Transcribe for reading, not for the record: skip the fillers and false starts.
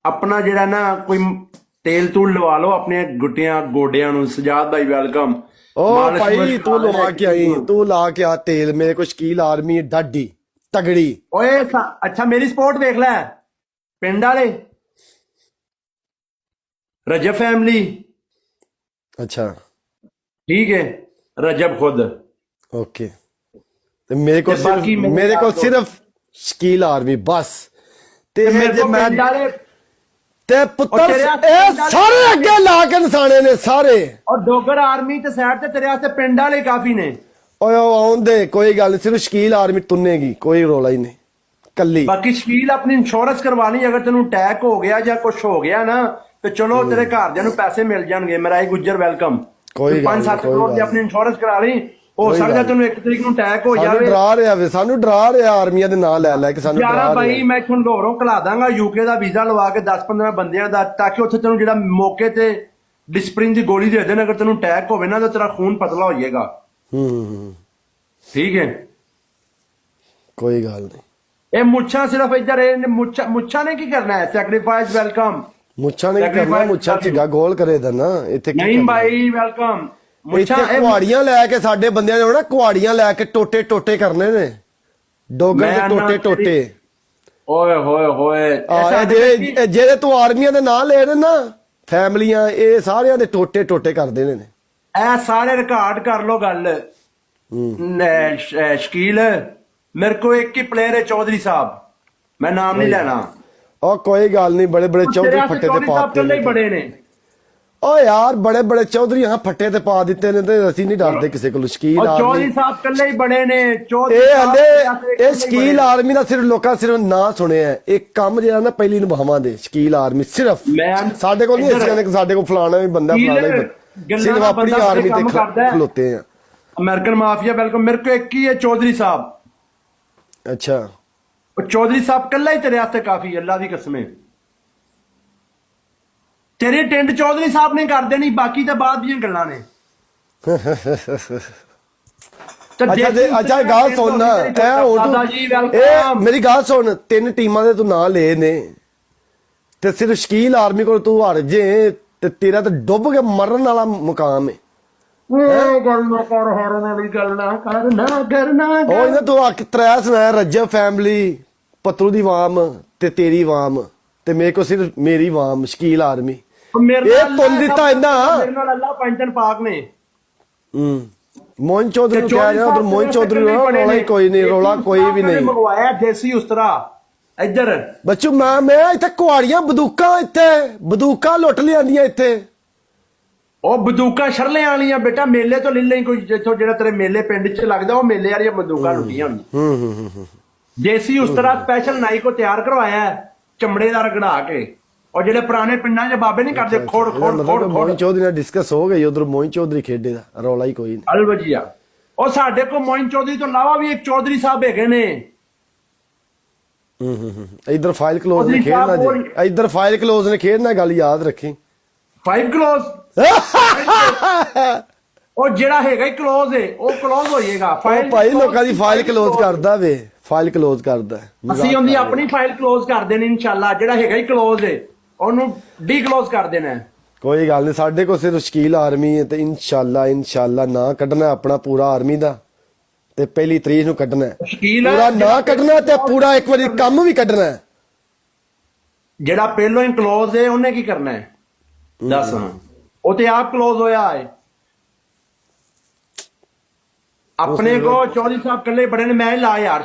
ਆਪਣਾ ਜਿਹੜਾ ਨਾ ਕੋਈ ਤੇਲ ਤੂਲ ਲਵਾ ਲਓ ਆਪਣੇ ਗੁੱਟਿਆਂ ਗੋਡਿਆਂ ਨੂੰ। ਸਜਾਦ ਭਾਈ ਵੈਲਕਮ। ਓ ਮਾਲਿਸ਼ ਭਾਈ ਮੁਲਿਸ਼ ਤੂੰ ਕਰਾ ਲਵਾ ਕੇ ਆਈ, ਲੈ। ਤੂੰ ਲਾ ਕੇ ਆ ਤੇਲ। ਮੇਰੇ ਕੋ ਸ਼ਕੀਲ ਆਰਮੀ ਡਾਡੀ ਤਗੜੀ। ਓਏ ਅੱਛਾ ਮੇਰੀ ਸਪੋਰਟ ਦੇਖ ਲੈ, ਪਿੰਡ ਵਾਲੇ रजब फैमिली, अच्छा ठीक है, रजब खुद। ओके ते मेरे को ते बाकी सिर्फ मेरे को सिर्फ शकील आर्मी बस ते मेरे जे को मैं पिंड वाले ते पुत्र और तेरे ए आस्ते सारे अगे ला के नसाने ने सारे। और डोगर आर्मी ते साइड ते तेरे वास्ते पिंड वाले काफी ने। ओए आउन दे कोई गल नहीं, सिर्फ शकील आर्मी तुनेगी, कोई रोला ही नहीं कल्ली। बाकी शकील अपनी इंश्योरेंस करवानी, अगर तेन अटैक हो गया या कुछ हो गया ना तो चलो तेरे घरदिਆਂ ਨੂੰ ਪੈਸੇ ਮਿਲ ਜਾਣਗੇ। ਮੇਰਾ ਗੁੱਜਰ ਵੈਲਕਮ। ਕੋਈ ਗੱਲ 5-7 ਕਰੋੜ ਦੀ ਆਪਣੀ ਇੰਸ਼ੋਰੈਂਸ ਕਰਾ ਲਈ। ਹੋ ਸਕਦਾ ਤੈਨੂੰ 1 ਤਰੀਕ ਨੂੰ ਅਟੈਕ ਹੋ ਸਾਨੂੰ ਜਾਵੇ। ਡਰਾ ਰਿਹਾ ਵੇ, ਸਾਨੂੰ ਡਰਾ ਰਿਹਾ ਆਰਮੀਆਂ ਦੇ ਨਾਂ ਲੈ ਲੈ ਕੇ ਸਾਨੂੰ ਡਰਾ ਯਾਰਾ ਰਿਹਾ। ਭਾਈ ਮੈਂ ਤੁਹਾਨੂੰ ਲੋਹਰੋਂ ਕਲਾ ਦਾਂਗਾ ਯੂਕੇ ਦਾ ਵੀਜ਼ਾ ਲਵਾ ਕੇ 10-15 ਬੰਦਿਆਂ ਦਾ, ਤਾਂ ਕਿ ਉੱਥੇ ਤੈਨੂੰ ਜਿਹੜਾ ਮੌਕੇ ਤੇ ਡਿਸਪਰਿਨ ਦੀ ਗੋਲੀ ਦੇ ਦੇਣ। ਅਗਰ ਤੈਨੂੰ ਅਟੈਕ ਹੋਵੇ ਨਾ ਤਾਂ ਤੇਰਾ ਖੂਨ ਪਤਲਾ ਹੋ ਜਾਏਗਾ। ਠੀਕ ਹੈ, ਕੋਈ ਗੱਲ ਨਹੀਂ। ਇਹ ਮੁੱਛਾਂ ਸਿਰਫ ਇੱਧਰ ਇਹ ਮੁੱਛਾਂ ਨੇ ਕੀ ਕਰਨਾ ਹੈ? Sacrifice welcome. ਮੁੱਛਾਂ ਨੇ ਕੀ ਕਰਨਾ? ਮੁੱਛਾਂ ਝਿੱਗਾ ਗੋਲ ਕਰੇ ਦਾ ਨਾ ਇੱਥੇ। ਨਹੀਂ ਭਾਈ ਵੈਲਕਮ। ਇੱਥੇ ਕੁਹਾੜੀਆਂ ਲੈ ਕੇ ਸਾਡੇ ਬੰਦਿਆਂ ਨੇ ਹੋਣਾ, ਕੁਹਾੜੀਆਂ ਲੈ ਕੇ ਟੋਟੇ ਟੋਟੇ ਕਰਨੇ ਨੇ, ਡੋਗਰ ਦੇ ਟੋਟੇ ਟੋਟੇ। ਓਏ ਹੋਏ ਹੋਏ ਜਿਹੜੇ ਤੂੰ ਆਰਮੀਆਂ ਦੇ ਨਾਂ ਲੈ ਰਹੇ ਨਾ, ਫੈਮਲੀਆਂ, ਇਹ ਸਾਰਿਆਂ ਦੇ ਟੋਟੇ ਟੋਟੇ ਕਰਦੇ ਨੇ। ਇਹ ਸਾਰੇ ਰਿਕਾਰਡ ਕਰ ਲੋ ਗੱਲ। ਸ਼ਕੀਲ मेरे को एक ही प्लेयर है चौधरी साहब, मैं नाम नहीं लेना। और कोई गल नहीं, बड़े बड़े चौधरी फट्टे ते पाते ने बड़े ने। ओ यार बड़े बड़े चौधरी यहाँ फट्टे ते पा दिते ने ते असि नहीं डरदे किसी को। शकील आर्मी चौधरी साहब कल्ले ही बड़े ने। ये शकील आर्मी दा सिर्फ लोकां सिर्फ ना सुने है, एक काम जेड़ा ना पहली निभावां दे। शकील आर्मी सिर्फ साडे को नहीं ऐसे ने साडे को फलाना भी बंदा फलाना ही, सिर्फ अपनी आर्मी ते खलोते हैं। American mafia welcome. मेरे को एक ही है चौधरी साहब। अच्छा चौधरी साहब कल्ला ही तेरे वास्ते काफी, अल्लाह दी कसम। तेरे टिंड चौधरी साहब ने कर देनी, बाकी तो बाद दी गल्लां ने। अच्छा गल सुन, मेरी गल सुन, 3 टीमां दे तू ना ले ने ते सिर्फ शकील आर्मी को तू हार जे ते तेरा तो डुब के मरन वाला मुकाम है। रजब फैमिली, पतरू दी वाम ते तेरी वाम ते मेरे को सिर्फ मेरी वाम शकील आर्मी। मोइन चौधरी उधर मोइन चौधरी रोला कोई नहीं, रोला कोई भी नहीं। देसी उस्तरा इधर बच्चू मैं इत्थे कुहाड़ियां बंदूकां, इत्थे बंदूकां लुट लियांदियां इत्थे। ਉਹ ਬੰਦੂਕਾਂ ਸ਼ਰਲੇ ਵਾਲੀਆਂ ਬੇਟਾ ਮੇਲੇ ਤੋਂ ਲੈ ਲਈ, ਕੋਈ ਜਿੱਥੋਂ ਜਿਹੜਾ ਤੇਰੇ ਮੇਲੇ ਪਿੰਡ 'ਚ ਲੱਗਦਾ ਉਹ ਮੇਲੇ ਵਾਲੀਆਂ ਬੰਦੂਕਾਂ ਲੁੱਟੀਆਂ ਹੋਣੀਆਂ। ਦੇਸੀ ਉਸ ਤਰ੍ਹਾਂ ਸਪੈਸ਼ਲ ਨਾਈ ਕੋ ਤਿਆਰ ਕਰਵਾਇਆ ਚਮੜੇ ਦਾ ਰਗੜਾ ਕੇ। और ਜਿਹੜੇ ਪੁਰਾਣੇ ਪਿੰਡਾਂ 'ਚ ਬਾਬੇ ਨਹੀਂ ਕਰਦੇ ਖੋੜ ਖੋੜ ਖੋੜ। ਮੋਇਨ ਚੌਧਰੀ ਨਾਲ ਡਿਸਕਸ ਹੋ ਗਈ, ਉਧਰ ਮੋਇਨ ਚੌਧਰੀ ਖੇਡੇ ਦਾ ਰੌਲਾ ਹੀ ਕੋਈ ਨਹੀਂ। ਅਲਵਜੀਆ ਉਹ ਸਾਡੇ ਕੋ ਮੋਇਨ ਚੌਧਰੀ ਤੋਂ ਇਲਾਵਾ ਵੀ ਇੱਕ ਚੌਧਰੀ ਸਾਹਿਬ ਹੈਗੇ ਨੇ। ਇਧਰ ਫਾਈਲ ਕਲੋਜ਼ ਨੇ ਖੇਡਣਾ ਜੀ, ਇਧਰ ਫਾਈਲ ਕਲੋਜ਼ ਨੇ ਖੇਡਣਾ, ਗੱਲ ਯਾਦ ਰੱਖੀ। 5 ਕਲੋਜ਼ ਉਹ ਜਿਹੜਾ ਹੈਗਾ ਹੀ ਕਲੋਜ਼ ਹੈ, ਉਹ ਕਲੋਜ਼ ਹੋ ਜਾਏਗਾ। ਭਾਈ ਲੋਕਾਂ ਦੀ ਫਾਈਲ ਕਲੋਜ਼ ਕਰਦਾ ਵੇ, ਫਾਈਲ ਕਲੋਜ਼ ਕਰਦਾ। ਅਸੀਂ ਉਹਦੀ ਆਪਣੀ ਫਾਈਲ ਕਲੋਜ਼ ਕਰ ਦੇਣੀ ਇਨਸ਼ਾਅੱਲਾ। ਜਿਹੜਾ ਹੈਗਾ ਹੀ ਕਲੋਜ਼ ਹੈ ਉਹਨੂੰ ਡੀ ਕਲੋਜ਼ ਕਰ ਦੇਣਾ। ਕੋਈ ਗੱਲ ਨਹੀਂ, ਸਾਡੇ ਕੋਲ ਸਿਰਫ ਸ਼ਕੀਲ ਆਰਮੀ ਹੈ ਤੇ ਇਨਸ਼ਾਅੱਲਾ ਨਾ ਕੱਢਣਾ ਆਪਣਾ ਪੂਰਾ ਆਰਮੀ ਦਾ ਤੇ 1 ਤਰੀਕ ਨੂੰ ਕੱਢਣਾ ਪੂਰਾ ਨਾ ਕੱਢਣਾ ਤੇ ਪੂਰਾ ਇੱਕ ਵਾਰੀ ਕੰਮ ਵੀ ਕੱਢਣਾ। ਜਿਹੜਾ ਪਹਿਲੋਂ ਹੀ ਕਲੋਜ਼ ਹੈ ਉਹਨੇ ਕੀ ਕਰਨਾ ਹੈ ਦੱਸ? ਉਹ ਤੇ ਆਪ ਕਲੋਜ਼ ਹੋਇਆ ਹੈ। ਆਪਣੇ ਕੋ ਚੌਧਰੀ ਸਾਹਿਬ ਕੱਲੇ ਬੜੇ ਨੇ, ਮੈਂ ਲਾ ਯਾਰ।